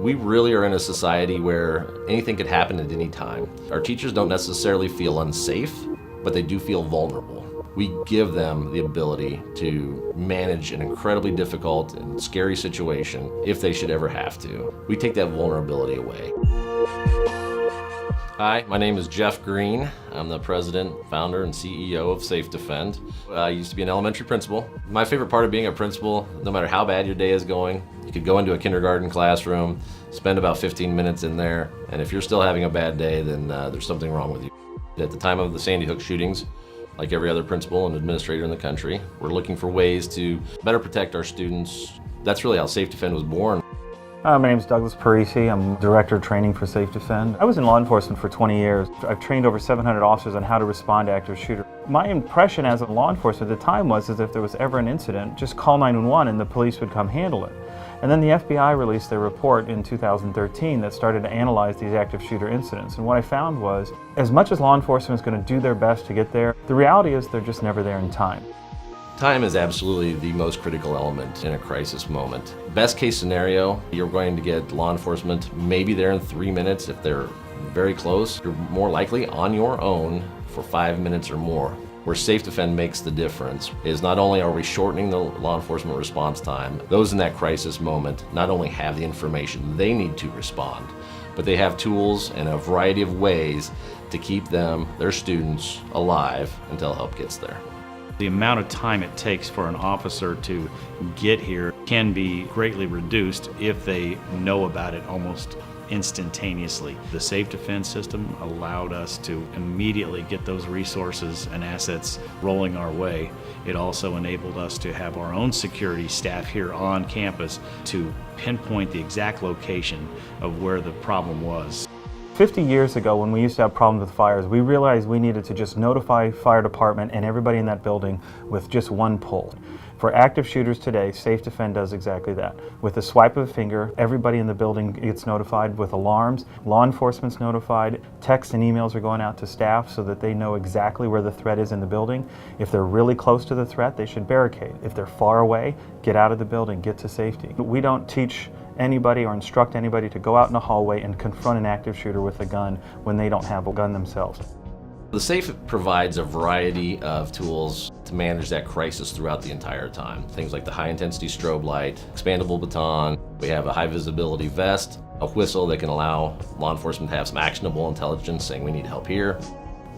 We really are in a society where anything could happen at any time. Our teachers don't necessarily feel unsafe, but they do feel vulnerable. We give them the ability to manage an incredibly difficult and scary situation if they should ever have to. We take that vulnerability away. Hi, my name is Jeff Green. I'm the president, founder, and CEO of SafeDefend. I used to be an elementary principal. My favorite part of being a principal, no matter how bad your day is going, you could go into a kindergarten classroom, spend about 15 minutes in there, and if you're still having a bad day, then there's something wrong with you. At the time of the Sandy Hook shootings, like every other principal and administrator in the country, we're looking for ways to better protect our students. That's really how SafeDefend was born. My name is Douglas Parisi. I'm Director of Training for SafeDefend. I was in law enforcement for 20 years. I've trained over 700 officers on how to respond to active shooter. My impression as a law enforcement at the time was if there was ever an incident, just call 911 and the police would come handle it. And then the FBI released their report in 2013 that started to analyze these active shooter incidents. And what I found was, as much as law enforcement is going to do their best to get there, the reality is they're just never there in time. Time is absolutely the most critical element in a crisis moment. Best case scenario, you're going to get law enforcement maybe there in 3 minutes. If they're very close, you're more likely on your own for 5 minutes or more. Where SafeDefend makes the difference is not only are we shortening the law enforcement response time, those in that crisis moment not only have the information they need to respond, but they have tools and a variety of ways to keep them, their students, alive until help gets there. The amount of time it takes for an officer to get here can be greatly reduced if they know about it almost instantaneously. The SafeDefend system allowed us to immediately get those resources and assets rolling our way. It also enabled us to have our own security staff here on campus to pinpoint the exact location of where the problem was. 50 years ago, when we used to have problems with fires, we realized we needed to just notify fire department and everybody in that building with just one pull. For active shooters today, SafeDefend does exactly that. With a swipe of a finger, everybody in the building gets notified with alarms, law enforcement's notified, texts and emails are going out to staff so that they know exactly where the threat is in the building. If they're really close to the threat, they should barricade. If they're far away, get out of the building, get to safety. We don't teach anybody or instruct anybody to go out in a hallway and confront an active shooter with a gun when they don't have a gun themselves. The Safe provides a variety of tools to manage that crisis throughout the entire time. Things like the high-intensity strobe light, expandable baton, we have a high-visibility vest, a whistle that can allow law enforcement to have some actionable intelligence saying we need help here.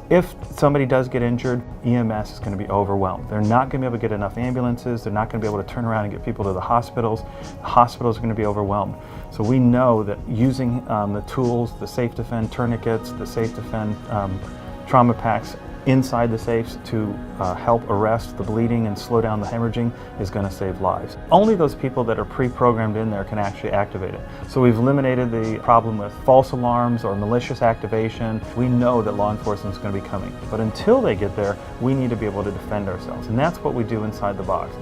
If somebody does get injured, EMS is going to be overwhelmed. They're not going to be able to get enough ambulances. They're not going to be able to turn around and get people to the hospitals. The hospitals are going to be overwhelmed. So we know that using the tools, the SafeDefend tourniquets, the SafeDefend trauma packs inside the safes to help arrest the bleeding and slow down the hemorrhaging is going to save lives. Only those people that are pre-programmed in there can actually activate it. So we've eliminated the problem with false alarms or malicious activation. We know that law enforcement is going to be coming, but until they get there, we need to be able to defend ourselves, and that's what we do inside the box.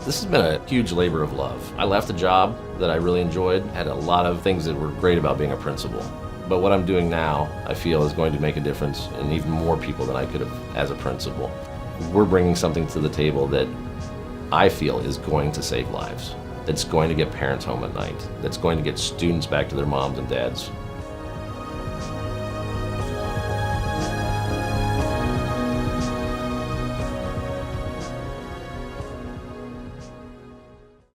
This has been a huge labor of love. I left a job that I really enjoyed, had a lot of things that were great about being a principal. But what I'm doing now, I feel, is going to make a difference in even more people than I could have as a principal. We're bringing something to the table that I feel is going to save lives, that's going to get parents home at night, that's going to get students back to their moms and dads